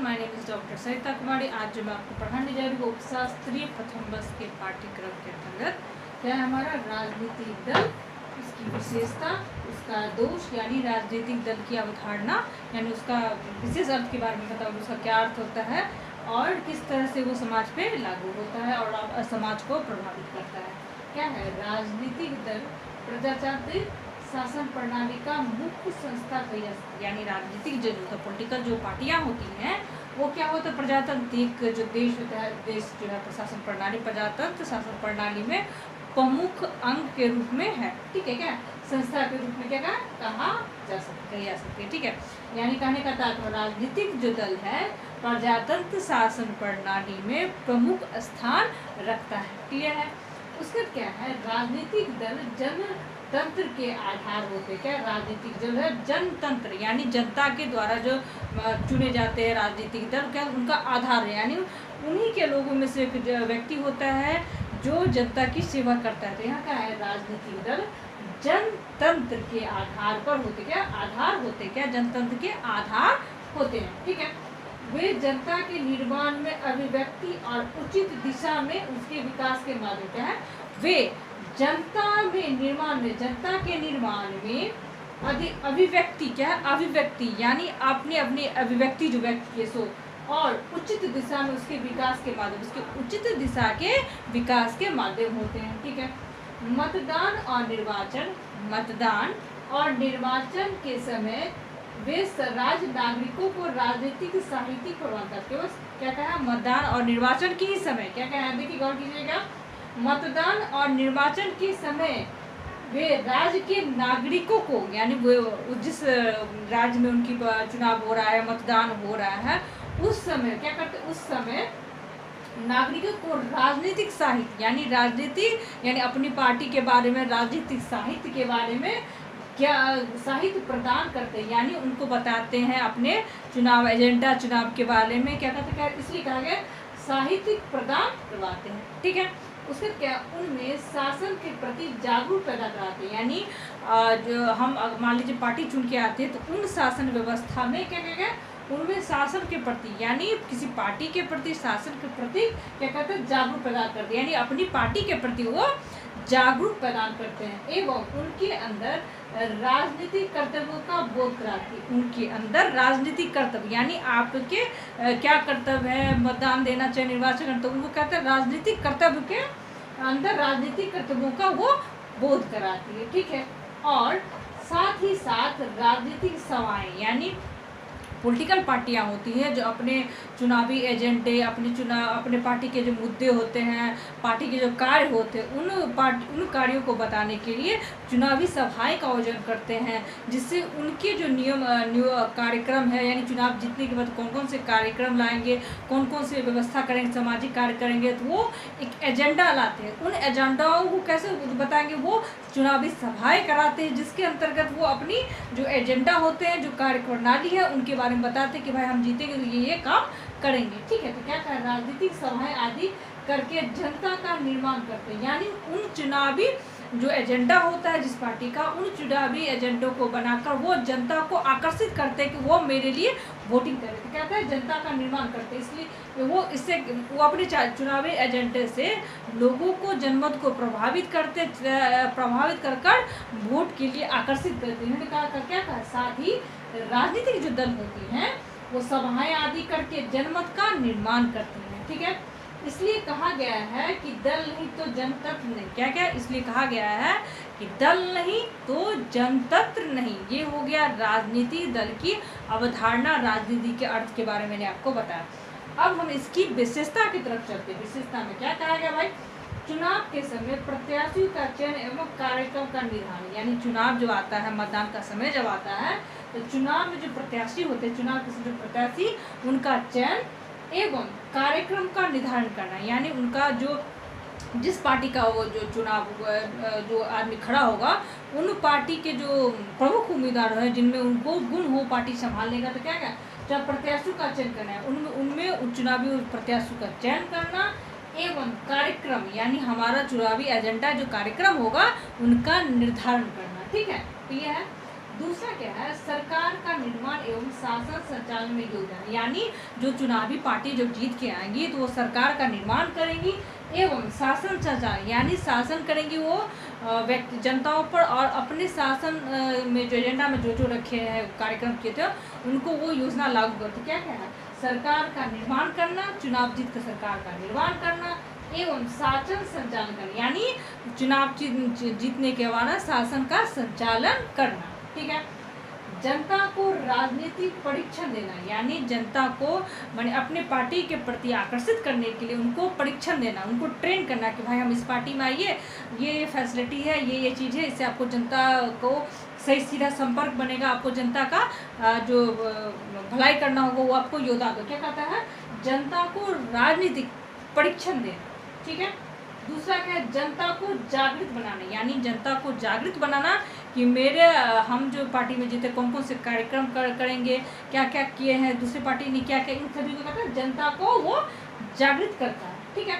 My name is doctor Sarita Kumari. आज जो मैं आपको पढ़ाने जा रही हूँ उपशास्त्रीय प्रथम वर्ष के पाठ्यक्रम के अंतर्गत क्या है हमारा राजनीतिक दल, उसकी विशेषता, उसका दोष यानी राजनीतिक दल की अवधारणा यानी उसका विशेष अर्थ के बारे में बताऊँ, उसका क्या अर्थ होता है और किस तरह से वो समाज पे लागू होता है और समाज को प्रभावित करता है। क्या है राजनीतिक दल? प्रजातांत्रिक शासन प्रणाली का मुख्य संस्था यानी राजनीतिक जो पॉलिटिकल जो पार्टियां होती हैं वो क्या होता है प्रजातांत्रिक जो देश होता है, देश जो है प्रशासन प्रणाली प्रजातंत्र शासन प्रणाली में प्रमुख अंग के रूप में है। ठीक है, क्या संस्था के रूप में क्या कहा जा सकती है। ठीक है, यानी कहने का तात्पर्य राजनीतिक जो दल है प्रजातंत्र शासन प्रणाली में प्रमुख स्थान रखता है। क्लियर है? उसका क्या है राजनीतिक दल जनतंत्र के आधार होते। क्या राजनीतिक दल है जनतंत्र यानी जनता के द्वारा जो चुने जाते हैं राजनीतिक दल, क्या उनका आधार है यानी उन्हीं के लोगों में से एक व्यक्ति होता है जो जनता की सेवा करता है। तो यहाँ क्या है राजनीतिक दल जनतंत्र के आधार पर होते। क्या आधार होते? क्या जनतंत्र के आधार होते हैं। ठीक है, वे जनता के निर्माण में अभिव्यक्ति और उचित दिशा में उसके विकास के माध्यम क्या है वे जनता में निर्माण में जनता के निर्माण में अभिव्यक्ति क्या है अभिव्यक्ति यानी आपने अपनी अभिव्यक्ति जो व्यक्त किए सो और उचित दिशा में उसके विकास के माध्यम उसके उचित दिशा के विकास के माध्यम होते हैं। ठीक है, मतदान और निर्वाचन के समय वे राज्य नागरिकों को राजनीतिक साहित्यिक प्रदान करते हैं। क्या कहा मतदान और निर्वाचन के ही समय क्या कहा देखिए गौर कीजिएगा, मतदान और निर्वाचन के समय वे राज्य के नागरिकों को यानी वो जिस राज्य में उनकी चुनाव हो रहा है मतदान हो रहा है उस समय क्या करते उस समय नागरिकों को राजनीतिक साहित्य यानी राजनीति यानी अपनी पार्टी के बारे में राजनीतिक साहित्य के बारे में क्या साहित्य प्रदान करते हैं यानी उनको बताते हैं अपने चुनाव एजेंडा चुनाव के बारे में क्या कहते हैं इसलिए कहा गया साहित्यिक प्रदान करवाते हैं। ठीक है, उसके क्या उनमें शासन के प्रति जागरूक पैदा कराते हैं यानी जो हम मान लीजिए पार्टी चुन के आते हैं तो उन शासन व्यवस्था में क्या क्या उनमें शासन के प्रति यानी किसी पार्टी के प्रति शासन के प्रति क्या कहते हैं जागरूक प्रदान करते हैं यानी अपनी पार्टी के प्रति वो जागरूक प्रदान करते हैं एवं उनके अंदर राजनीतिक कर्तव्यों का बोध कराती है। उनके अंदर राजनीतिक कर्तव्य यानी आपके क्या कर्तव्य है मतदान देना चाहे निर्वाचन करते उनको कहते हैं राजनीतिक कर्तव्य के अंदर राजनीतिक कर्तव्यों का वो बोध कराती है। ठीक है, और साथ ही साथ राजनीतिक सभाएं यानी पॉलिटिकल पार्टियां होती हैं जो अपने चुनावी एजेंडे अपने पार्टी के जो मुद्दे होते हैं पार्टी के जो कार्य होते हैं उन कार्यों को बताने के लिए चुनावी सभाएं का आयोजन करते हैं जिससे उनके जो नियम कार्यक्रम है यानी चुनाव जीतने के बाद कौन कौन से कार्यक्रम लाएंगे कौन कौन से व्यवस्था करेंगे सामाजिक कार्य करेंगे तो वो एक एजेंडा लाते हैं। उन एजेंडाओं को कैसे बताएंगे वो चुनावी सभाएं कराते हैं जिसके अंतर्गत वो अपनी जो एजेंडा होते हैं जो कार्य प्रणाली है उनके बारे में बताते हैं कि भाई हम जीतेंगे तो ये काम करेंगे। ठीक है, तो क्या कर राजनीतिक सभाएं आदि करके जनता का निर्माण करते हैं यानी उन चुनावी जो एजेंडा होता है जिस पार्टी का उन चुनावी एजेंडों को बनाकर वो जनता को आकर्षित करते हैं कि वो मेरे लिए वोटिंग करें। तो कहते हैं जनता का निर्माण करते हैं इसलिए वो इससे वो अपने चुनावी एजेंडे से लोगों को जनमत को प्रभावित कर वोट के लिए आकर्षित करते हैं। क्या कहा साथ ही राजनीतिक जो दल होती हैं वो सभाएं आदि करके जनमत का निर्माण करती हैं। ठीक है, इसलिए कहा गया है कि दल नहीं तो जनतंत्र नहीं। क्या क्या इसलिए कहा गया है कि दल नहीं तो जनतंत्र नहीं। ये हो गया राजनीति दल की अवधारणा राजनीति के अर्थ के बारे में मैंने आपको बताया। अब हम इसकी विशेषता की तरफ चलते हैं। विशेषता में क्या कहा गया भाई चुनाव के समय प्रत्याशियों का चयन एवं कार्यक्रम का निर्धारण यानी चुनाव जो आता है मतदान का समय जब आता है तो चुनाव में जो प्रत्याशी होते हैं चुनाव के समय जो प्रत्याशी उनका चयन एवं कार्यक्रम का निर्धारण करना यानी उनका जो जिस पार्टी का वो जो चुनाव जो आदमी खड़ा होगा उन पार्टी के जो प्रमुख उम्मीदवार हैं जिनमें उनको गुण हो पार्टी संभालने का तो क्या जब प्रत्याशियों का चयन करना है उनमें चुनावी प्रत्याशियों का चयन करना एवं कार्यक्रम यानी हमारा चुनावी एजेंडा जो कार्यक्रम होगा उनका निर्धारण करना। ठीक है, तो ये है दूसरा क्या है, सरकार का निर्माण एवं शासन संचालन में योगदान, यानी जो चुनावी पार्टी जो जीत के आएंगी तो वो सरकार का निर्माण करेंगी एवं शासन संचालन, यानी शासन करेंगी वो व्यक्ति जनताओं पर, और अपने शासन में जो एजेंडा में जो रखे हैं कार्यक्रम किए थे उनको वो योजना लागू करते। क्या क्या है, सरकार का निर्माण करना, चुनाव जीत कर सरकार का निर्माण करना एवं शासन संचालन करना, यानी चुनाव जीतने के बाद शासन का संचालन करना। ठीक है, जनता को राजनीतिक परीक्षण देना, यानी जनता को माने अपने पार्टी के प्रति आकर्षित करने के लिए उनको परीक्षण देना, उनको ट्रेन करना कि भाई हम इस पार्टी में आइए, ये फैसिलिटी है, ये चीज़ है, इससे आपको जनता को सही सीधा संपर्क बनेगा, आपको जनता का जो भलाई करना होगा वो आपको योद्धा दो। क्या कहता है, जनता को राजनीतिक परीक्षण देना। ठीक है, दूसरा क्या है, जनता को जागृत बनाना, यानी जनता को जागृत बनाना कि हम जो पार्टी में जीते कौन कौन से कार्यक्रम करेंगे, क्या क्या किए हैं, दूसरी पार्टी ने क्या क्या, इन सभी को कहता है जनता को वो जागृत करता है। ठीक है,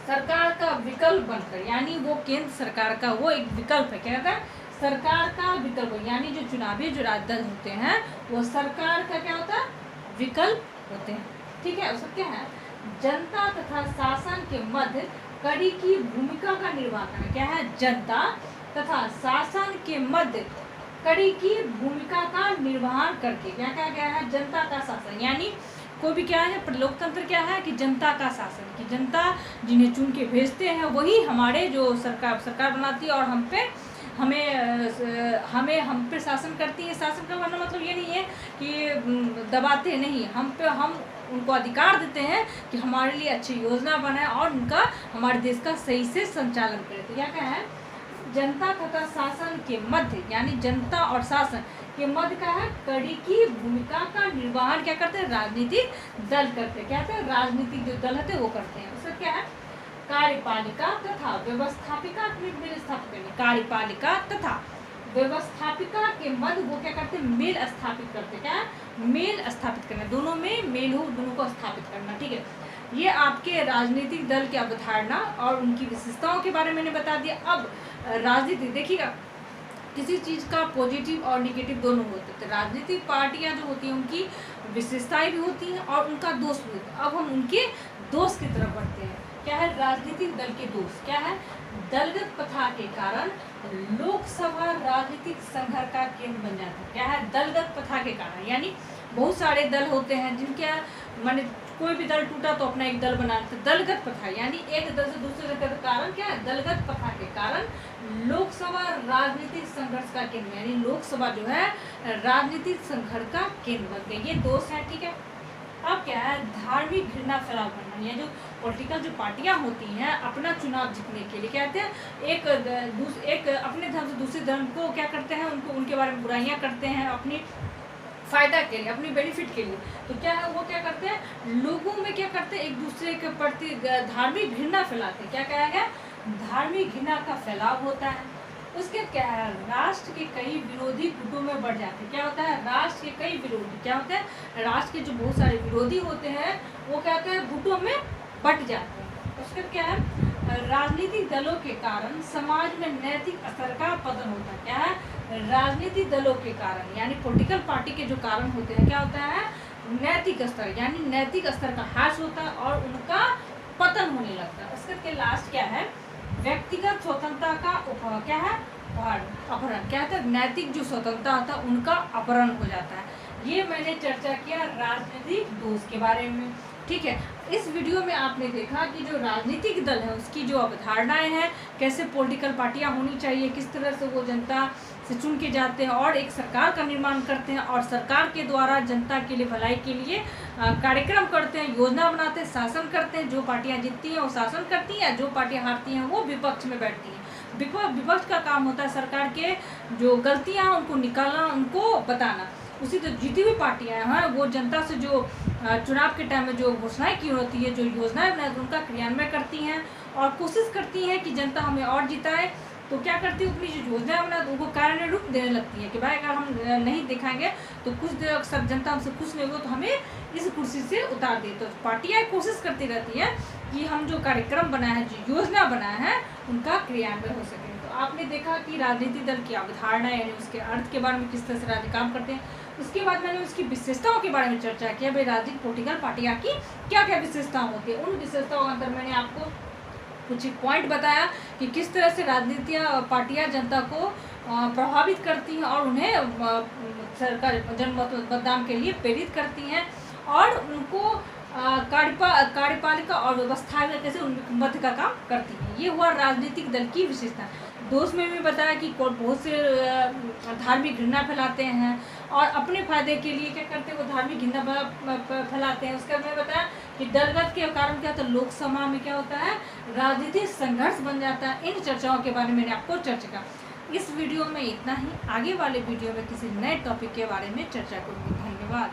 सरकार का विकल्प बनकर, यानी वो केंद्र सरकार का वो एक विकल्प है। क्या कहता है, सरकार का विकल्प, यानी जो चुनावी जो राजदल होते हैं वो सरकार का क्या होता है, विकल्प होते हैं। ठीक है, उसका क्या है, जनता तथा शासन के मध्य कड़ी की भूमिका का निर्वाह करना। क्या है, जनता तथा शासन के मध्य कड़ी की भूमिका का निर्वहन करके, क्या कहा गया है, जनता का शासन, यानी कोई भी क्या है, लोकतंत्र क्या है कि जनता का शासन, कि जनता जिन्हें चुन के भेजते हैं वही हमारे जो सरकार बनाती है और हम पे शासन करती है। शासन का मतलब ये नहीं है कि दबाते नहीं, हम उनको अधिकार देते हैं कि हमारे लिए अच्छी योजना बनाए और उनका हमारे देश का सही से संचालन करे। तो क्या है, जनता तथा शासन के मध्य, यानी जनता और शासन के मध्य का है कड़ी की भूमिका का निर्वहन क्या करते हैं, राजनीतिक दल करते हैं। क्या कहते हैं, राजनीतिक जो दल होते हैं वो करते हैं। उसका क्या है, कार्यपालिका तथा व्यवस्थापिका मेल स्थापित करने, कार्यपालिका तथा व्यवस्थापिका के मध्य वो क्या करते हैं, मेल स्थापित करते। क्या, मेल स्थापित करना, दोनों में मेल हो, दोनों को स्थापित करना। ठीक है, ये आपके राजनीतिक दल की अवधारणा और उनकी विशेषताओं के बारे में मैंने बता दिया। अब राजनीति देखिएगा, किसी चीज़ का पॉजिटिव और नेगेटिव दोनों होते हैं। राजनीतिक पार्टियां जो होती हैं उनकी विशेषताएं भी होती हैं और उनका दोष भी होता है। अब हम उनके दोष की तरफ बढ़ते हैं। क्या है, राजनीतिक दल के दोष। क्या है, दलगत प्रथा के कारण लोकसभा राजनीतिक संघर्ष का केंद्र बन जाता है। क्या है, दलगत प्रथा के कारण, यानी बहुत सारे दल होते हैं जिनके माने कोई भी दल टूटा तो अपना एक दल बना लेते। दलगत प्रथा यानी एक दल से दूसरे दल का कारण क्या है, दलगत प्रथा के कारण लोकसभा राजनीतिक संघर्ष का केंद्र, यानी लोकसभा जो है राजनीतिक संघर्ष का केंद्र बन गई। ये दोष है। ठीक है, अब क्या है, धार्मिक घृणा फैलाव करना, ये जो पॉलिटिकल जो पार्टियां होती हैं अपना चुनाव जीतने के लिए क्या कहते हैं, एक अपने धर्म से दूसरे धर्म को क्या करते हैं, उनके बारे में बुराइयां करते हैं अपनी फायदा के लिए, अपनी बेनिफिट के लिए। तो क्या है, वो क्या करते हैं, लोगों में क्या करते हैं, एक दूसरे के प्रति धार्मिक घृणा फैलाते हैं। क्या कहा गया, धार्मिक घृणा का फैलाव होता है। उसके क्या है, राष्ट्र के कई विरोधी गुटों में बढ़ जाते हैं। क्या होता है, राष्ट्र के कई विरोधी, क्या होता है, राष्ट्र के जो बहुत सारे विरोधी होते हैं वो क्या होता है, गुटों में बट जाते हैं। उसके क्या है, राजनीतिक दलों के कारण समाज में नैतिक स्तर का पतन होता है। क्या है, राजनीतिक दलों के कारण यानी पॉलिटिकल पार्टी के जो कारण होते हैं, क्या होता है, नैतिक स्तर यानी नैतिक स्तर का ह्रास होता है और उनका पतन होने लगता है। उसके लास्ट क्या है, व्यक्तिगत स्वतंत्रता का क्या है, अपहरण। क्या है, नैतिक जो स्वतंत्रता होता है उनका अपहरण हो जाता है। ये मैंने चर्चा किया राजनीतिक दोष के बारे में। ठीक है, इस वीडियो में आपने देखा कि जो राजनीतिक दल है उसकी जो अवधारणाएं हैं, कैसे पॉलिटिकल पार्टियां होनी चाहिए, किस तरह से वो जनता से चुन के जाते हैं और एक सरकार का निर्माण करते हैं और सरकार के द्वारा जनता के लिए भलाई के लिए कार्यक्रम करते हैं, योजना बनाते हैं, शासन करते हैं। जो पार्टियां जीतती हैं वो शासन करती हैं, जो पार्टियां हारती हैं वो विपक्ष में बैठती हैं। विपक्ष का काम होता है सरकार के जो गलतियाँ उनको निकालना, उनको बताना। उसी तो जीती हुई पार्टियां हैं वो जनता से जो चुनाव के टाइम में जो घोषणाएं की होती है, जो योजनाएं बनाई उनका क्रियान्वयन करती हैं और कोशिश करती हैं कि जनता हमें और जिताए। तो क्या करती है, अपनी जो योजनाएं बना उनको कार्य रूप देने लगती है कि भाई अगर हम नहीं दिखाएंगे तो कुछ देर सब जनता हमसे खुश नहीं हो तो हमें इस कुर्सी से उतार दे। तो पार्टियां कोशिश करती रहती हैं कि हम जो कार्यक्रम बनाए हैं, जो योजना बनाए हैं, उनका क्रियान्वयन हो सके। तो आपने देखा कि राजनीतिक दल की अवधारणा यानी उसके अर्थ के बारे में, किस तरह से राजनीति काम करते हैं। उसके बाद मैंने उसकी विशेषताओं के बारे में चर्चा किया, भाई राजनीतिक पॉलिटिकल पार्टियाँ की क्या क्या विशेषताएं होती है। उन विशेषताओं के अंदर मैंने आपको कुछ पॉइंट बताया कि किस तरह से राजनीतिक पार्टियां जनता को प्रभावित करती हैं और उन्हें सरकार मतदान के लिए प्रेरित करती हैं और उनको कार्यपालिका और व्यवस्था कैसे उनके मध्य का काम करती हैं। ये हुआ राजनीतिक दल की विशेषता। दोस्त में भी बताया कि बहुत से धार्मिक घृणा फैलाते हैं और अपने फायदे के लिए क्या करते हैं, वो धार्मिक घृणा फैलाते हैं। उसका मैं बताया कि दलगत के कारण क्या होता है, लोकसभा में क्या होता है, राजनीतिक संघर्ष बन जाता है। इन चर्चाओं के बारे में मैंने आपको चर्चा किया। इस वीडियो में इतना ही, आगे वाले वीडियो में किसी नए टॉपिक के बारे में चर्चा करूँगी। धन्यवाद।